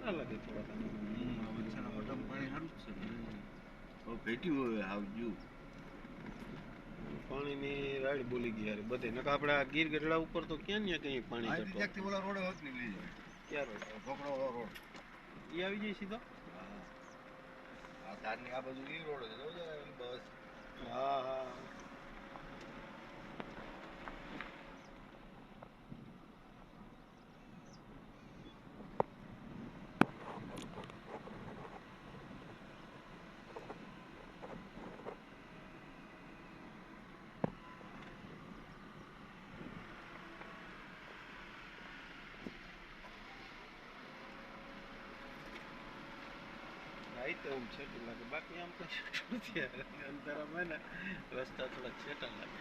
સારા લાગે થોડા. આ વરસાદના મોટામાં પાણી સારું જ છે ને. હવે ઘટ્યું હવે આવજો. પાણીની રાઈડ બોલી ગઈ યાર બધે. નકા આપણે આ ગીર ગઢડા ઉપર તો ક્યાં ને કઈ પાણી આ ઘટો. ત્યાંથી ઓલા રોડે હોત નીકળી જાય. ક્યાં રોડ? ઢોકળો રોડ. એ આવી જાય સીધો. હા આ ધારની આ બાજુ ઈ રોડ છે જોજો બસ. હા હા. તો એમ છેટું લાગે બાકી આમ કઈ છેટું નથી. અંધારામાં ને રસ્તા થોડાક છેટા લાગે.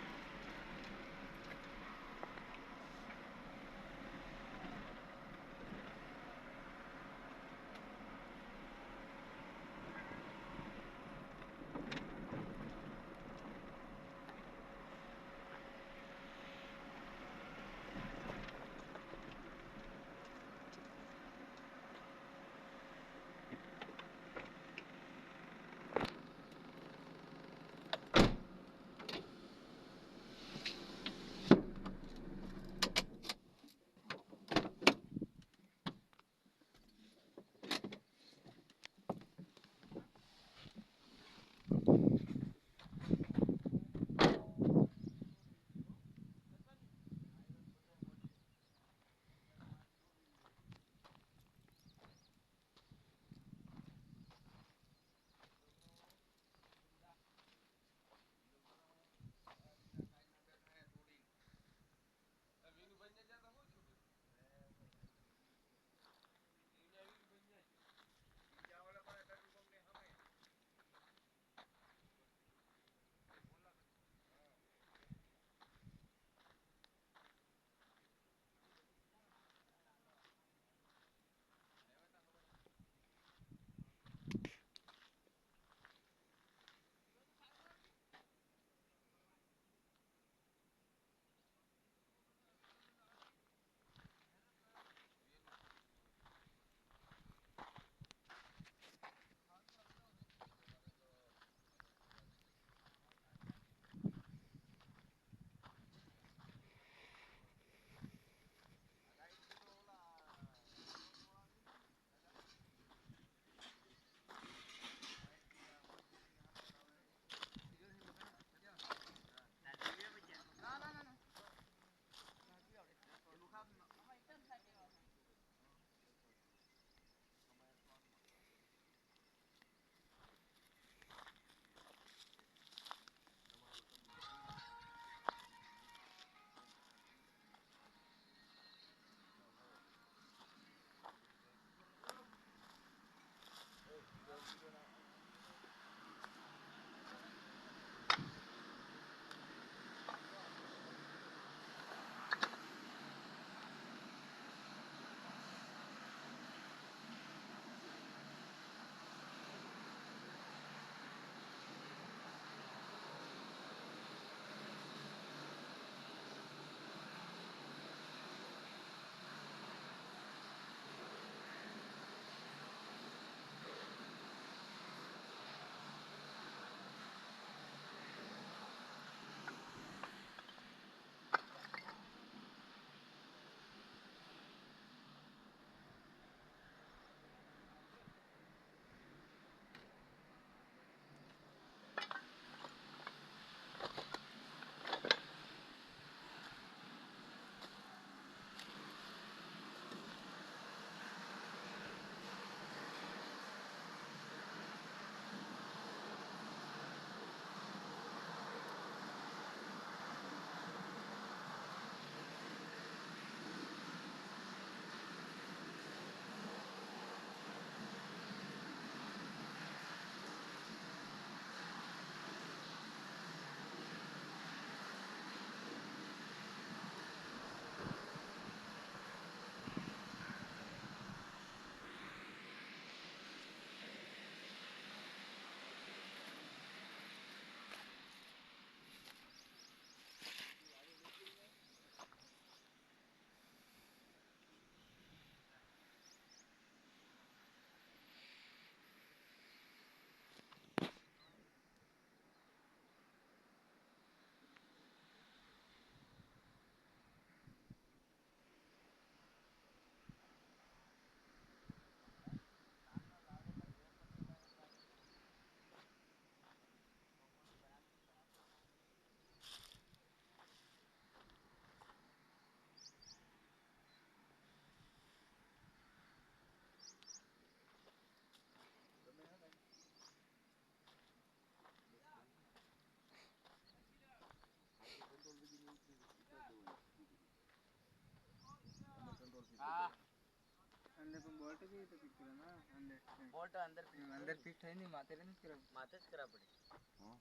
અંદર પણ બોલ્ટ કેવી રીતે ફિટ કરવાના અંદર બોલ્ટ અંદર અંદર ફિટ થઈ નહીં માથે નથી કરવા માથે જ કરા પડી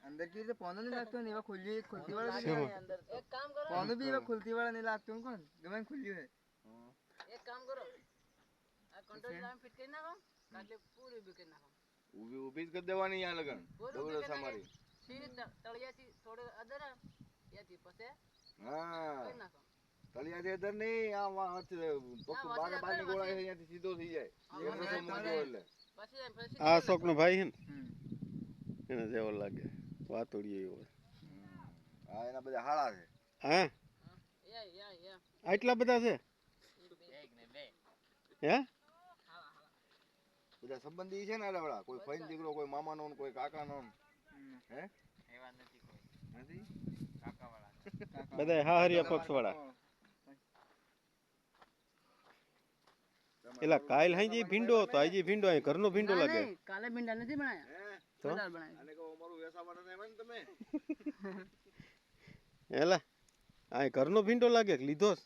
અંદર કેવી રીતે પોનો નહીં લાગતો ને એવા ખુલતી વાળા અંદર એક કામ કરો પોનો બી એવા ખુલતી વાળા નહીં લાગતું કોણ ગમે ખુલ્યું હે એક કામ કરો આ કંટ્રોલ લાઈન ફિટ કરી નાખો કાટલે પૂરી બી કરી નાખો ઊભી ઊભી જ કરી દેવાની અહીંયા લગન પૂરી દોડો સામારી સીધી તળિયાથી થોડે અદર યાથી પછી હા કરી નાખો તળિયાથી અંદર નહીં આમ પક્કું બાર બારની ગોળા અહીંયાથી સીધો થઈ જાય એક રસો મૂક્યો એટલે પછી આ શોકનો ભાઈ છે ને એને જેવો લાગે વાતુડી એવો હા એના બધા હાળા છે હા યા આટલા બધા છે એક ને બે હે બધા સંબંધી છે ને આડાવાળા કોઈ ફઈન દીકરો કોઈ મામાનો ને કોઈ કાકાનો ને. હે એવા નથી કોઈ નથી કાકા વાળા બધા હાહરિયા પક્ષ વાળા એલા કાલ હાજી ભીંડો હતો આજે ભીંડો અહીં ઘરનો ભીંડો લાગે કાલે ભીંડા નથી બનાયા હે તો દાળ બનાવી આને કહો અમારું વેસાવાળા ને એમ તમે એલા આ ઘરનો ભીંડો લાગે કે લીધો છે?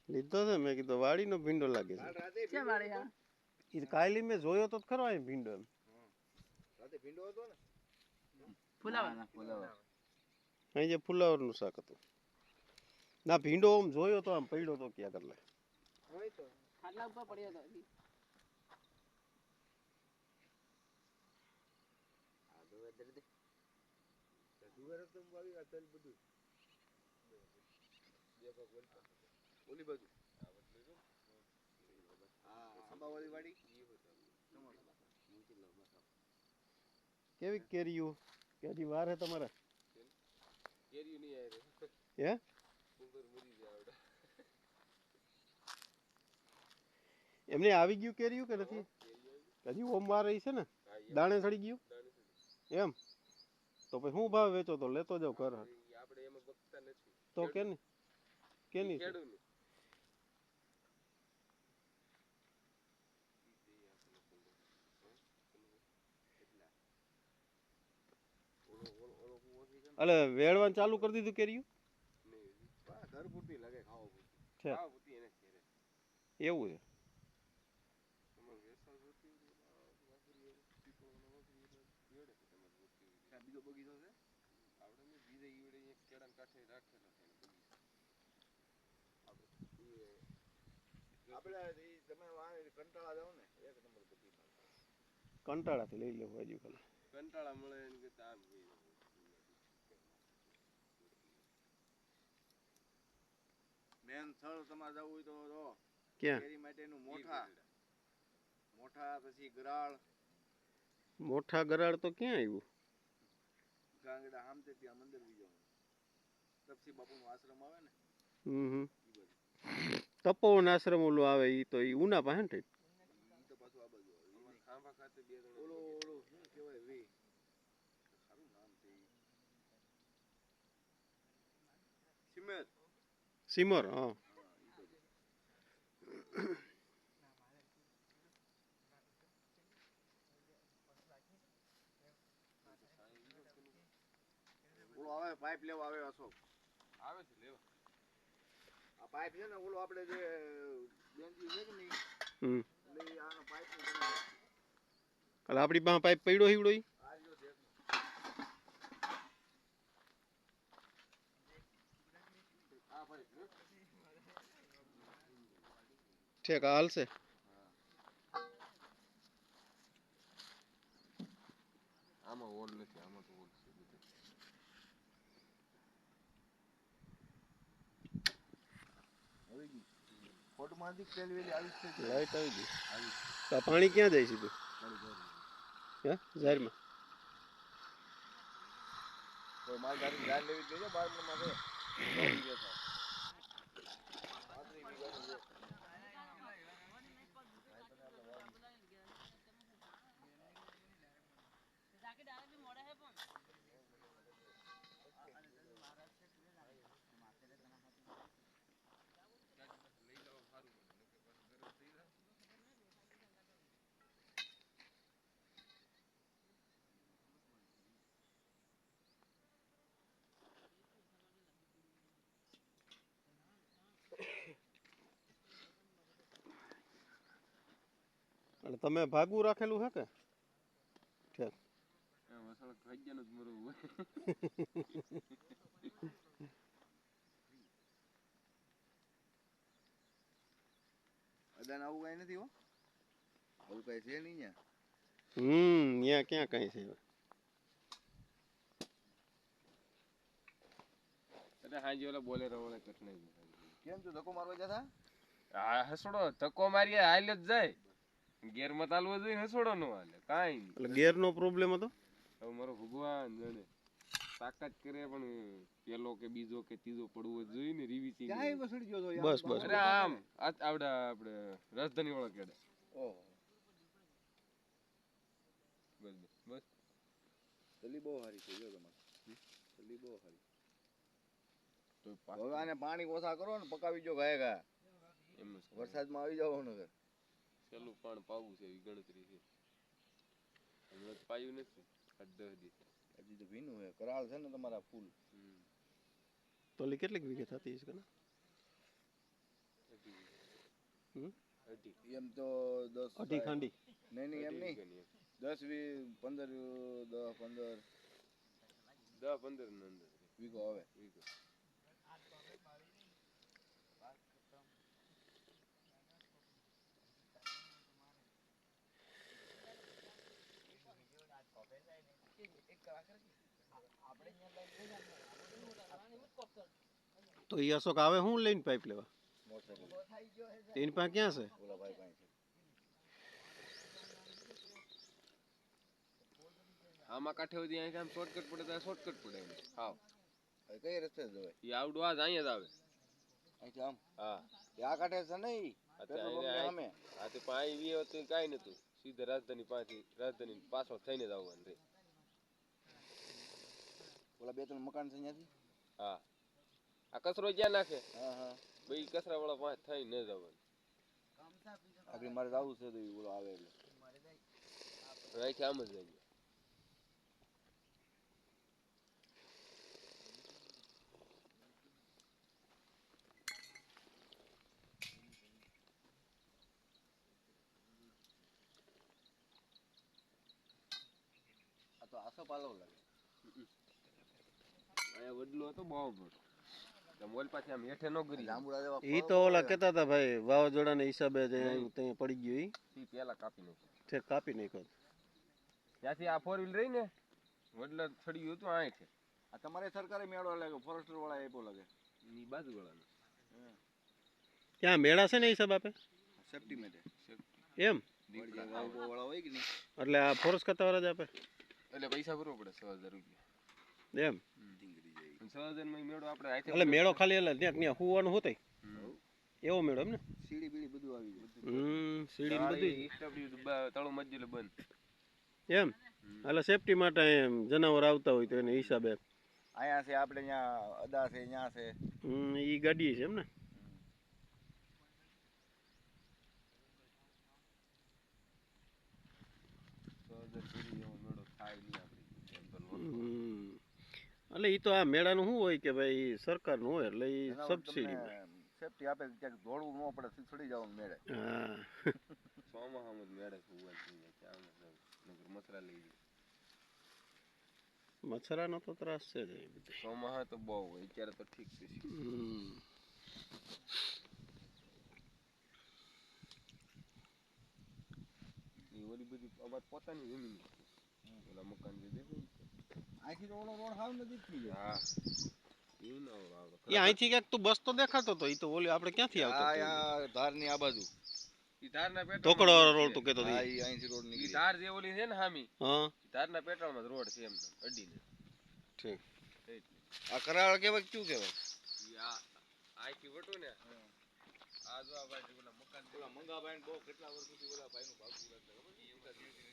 લીધો છે મેં કીધું વાડીનો ભીંડો લાગે છે કાલ રાતે છે વાળી હા એ કાયલી મેં જોયો તો જ ખરો અહીં ભીંડો એમ રાતે ભીંડો હતો ને ફુલાવા અહીં જે ફુલાવરનું શાક હતું ના ભીંડો આમ જોયો તો આમ પડ્યો તો ક્યાં કરલે હોય તો ખાટલા ઉપર પડ્યો હતો આ દો દે દે દુગર તો આવી આ તેલ બધું દેખો બોલતા ઓલી બાજુ હા અંબાવાળી વાડી કેવી કેરીઓ કે હજી વાર હે તમારે કેરી નહીં આવે હે સુંદર મરી જાય એમને આવી ગયું કેરીયું કે નથી હજી ઓમ વાર રહી છે ને દાણે સડી ગયું એમ તો પછી શું ભાવ વેચો તો લેતો જાવ ઘર આપણે એમાં બકતા નથી તો કેની છે? અલે વેળવાનું ચાલુ કરી દીધું કેરીયું ઘર પૂરતી લાગે ખાવા પૂરતી છે ખાવા પૂરતી એને ઘેરે એવું છે બીજો બગીચો છે આપણે બીજે ઈવડે એક કેળાના કાંઠે રાખેલો છે બગીચો આપણે તમે કંટાળા જાવ ને એક નંબર બધી કંટાળાથી લઈ લેવું હજુ ખાલી કંટાળા મળે એને કરતા આમ મેન સ્થળ તમારે જવું હોય તો જો ક્યાં કેરી માટેનું મોઠા પછી ગરાળ મોઠા ગરાળ તો ક્યાં આવ્યું ગાંગડા આમ તે ત્યાં મંદિર બીજો તપસી બાપુનો આશ્રમ આવે ને હમ ઈ બાજુ તપોવન આશ્રમ ઓલું આવે ઈ તો ઈ ઉના પાસે ને ઈ તો પાછું આ બાજુ આવે ખાંભા ખાતે બે જણ ઓલો શું કહેવાય વે સારું નામ છે ઈ સિમેર સિમર હા ઓલો આવે પાઇપ લેવા આવે અશોક આવે છે લેવા આ પાઇપ છે ને ઓલો આપણે જે બેન્ચી છે કે નહીં એટલે આનો પાઇપ નું બનાવે એટલે આપણી પાસે પાઇપ પડ્યો હીવડો ઈ આ જો દેખ આ પાઇપ ને ઠેક આ હાલશે આમાં ઓલ નથી આમાં તો ઓલ છે બધું આવી ગઈ ફોટોમાંથી તેલ વેલી આવી છે લાઈટ આવી ગઈ તો આ પાણી ક્યાં જાય સીધું હે જાહેરમાં કોઈ માલ ગાડી જાન લેવી જોઈએ 12 માં છે 9 વીઘા થાય 35 વીઘાનું છે જાકે ડાળે બી મોડે હે પણ એટલે તમે ભાગવું રાખેલું હે કે ઠેક ભાગ્યનું જ મરવું હોય. અદાન આવું કઈ નથી હો, આવું કઈ છે નહીં ન્યા. ત્યાં ક્યાં કઈ છે હવે? એટલે હાંજે ઓલા બોલેરો વાળા કઠણાઈ ગયું. કેમ તું ધક્કો મારવા જતા? હા હસડો ધક્કો મારી હાલ્યો જ જાય. ગેર માં ચાલવો જોઈએ હસડો નો હાલે કાંઈ નહીં. એટલે ગેરનો પ્રોબ્લેમ હતો. હવે મારો ભગવાન જાણે તાકાત કરે પણ પેલો કે બીજો કે ત્રીજો પડવો જ જોઈએ ને રીવી ક્યાંય વસડી ગયો તો યાર. બસ, બસ. અરે આમ આપણે રાજધાની વાળા કેડે ઓહો, બસ બસ બસ તલી બહુ સારી છે જો તમારે. તલી બહુ સારી. તો હવે આને પાણી ઓછા કરો ને પકાવી જો ગાય ગા. એમ જ વરસાદમાં આવી જવાનું છે. પેલું પણ પાવું છે એવી ગણતરી છે. હમણાં તો પાયું નથી આ 10 દિવસ. હજી તો ભીનું છે. કરાળ છે ને તમારા ફૂલ. તો ઓલી કેટલીક વીઘે થતી હશે કે ના? એમ તો 10 અઢી ખાંડી. નહીં નહીં એમ નહીં 10 15 10-15 ની અંદર વીઘો આવે. વીઘો. તો એ અશોક આવે હું લઈને પાઇપ લેવા? મોટરસાઇકલ એની પાસે ક્યાં છે? ઓલા ભાઈ પાસે છે. આમાં કાંઠે સુધી અહીંયા આમ શોર્ટકટ પડે તો શોર્ટકટ પડે એમ. હાવ હવે કઈ રસ્તે જવાય? એ આવડું આ જ અહીંયા જ આવે. અહીંથી આમ હા એ આ કાંઠે છે નહીં પેટ્રોલ પંપ ની સામે. આ તો પાણી વી હતું કાંઈ નતું સીધા રાજધાની પાસેથી રાજધાની પાછળ થઈને જ આવવાનું રે. ઓલા 2-3 મકાન છે ત્યાંથી. હા આ કચરો જ્યાં નાખે હા હા ભાઈ કચરા વાળા પાસે થઈને જ આવવાનું. આગળ મારે જવું છે તો ઈ ઓલો આવે એટલે અહીંથી આમ જ જાય. આ તો આસો પાલવ લાગે. અહીંયા વડલો હતો બહુ મોટો. મોલ પાછી આમ હેઠે ન ગરી જાંબુડા જેવા એ તો ઓલા કહેતા હતા ભાઈ વાવાઝોડાના હિસાબે ત્યાં પડી ગયું. ઈ પેલા કાપી નાખ્યું. એ ઠેક કાપી નાખ્યો. ત્યાંથી આ 4 વ્હીલ રહી ને વડલા છડી ગયું હતું આ છે. આ તમારે સરકારે મેળો લાગ્યો ફોરેસ્ટર વાળા આપ્યો લાગે. ઈ બાજુ વાળાનો ત્યાં મેળા છે ને હિસાબ આપે સેફટી માટે એમ? દીકરા વાળા હોય કે નહીં એટલે આ ફોરેસ્ટ ખાતા વાળા જ આપે એટલે પૈસા ભરવો પડે 6000 રૂપિયા એમ? ટીંગરી જાય. 6000 માં મેળો આપણે આથી એટલે મેળો ખાલી એટલે ત્યાં હુવાનું હોતે એવો મેળો એમ ને? સીડી બીડી બધું આવી જાય. સીડી ને બધું તળું મજ્જેલ બંધ એમ? એટલે સેફટી માટે એમ જનાવર આવતા હોય તો એને હિસાબે અહીંયા છે આપણે અહીંયા અદા છે અહીંયા છે. ઈ ગાડી છે એમ ને? મેળો થાય નહીં આપણે એટલે ઈ તો આ મેળાનું શું હોય કે ભાઈ સરકારનું હોય એટલે ઈ સબસિડી. સેફટી આપે ક્યાંક દોડવું ન પડે ચડી જવાનું મેળે. હા ચોમાસામાં જ મેળે હોવા જોઈએ ક્યાં નગર મસરા લઈ જાય. મચ્છરાનો તો ત્રાસ છે જ એ બધે. ચોમાસા તો બહુ હોય અત્યારે તો ઠીક છે. એ ઓલી બધી અમારી પોતાની જમીન ઓલા મકાન જે દેખાય અહીંથી તો ઓલો રોડ હાવ નજીક થઈ જાય. હા એ ન આવડે એ અહીંથી ક્યાંક તું બસ તો દેખાતો તો ઈ તો ઓલી આપણે ક્યાંથી આવતો હતો? આ ધારની આ બાજુ ઈ ધારના પેટ્રોલ ઢોકળો વાળો રોડ તું કહેતો હતો હા ઈ. ઈ અહીંથી રોડ ઈ નીકળી ધાર જે ઓલી છે ને હામી હા ધારના પેટ્રોલમાં જ રોડ છે એમ અડીને ઠીક. આ કરાળ કેવાય શું કહેવાય? ઈ આ આખી વટું ને આ જો આ ભાઈ ઓલા મકાન ઓલા મંગાભાઈ બહુ કેટલા વર્ષોથી ઓલા ભાઈનું ભાગવું રહેતા ખબર છે?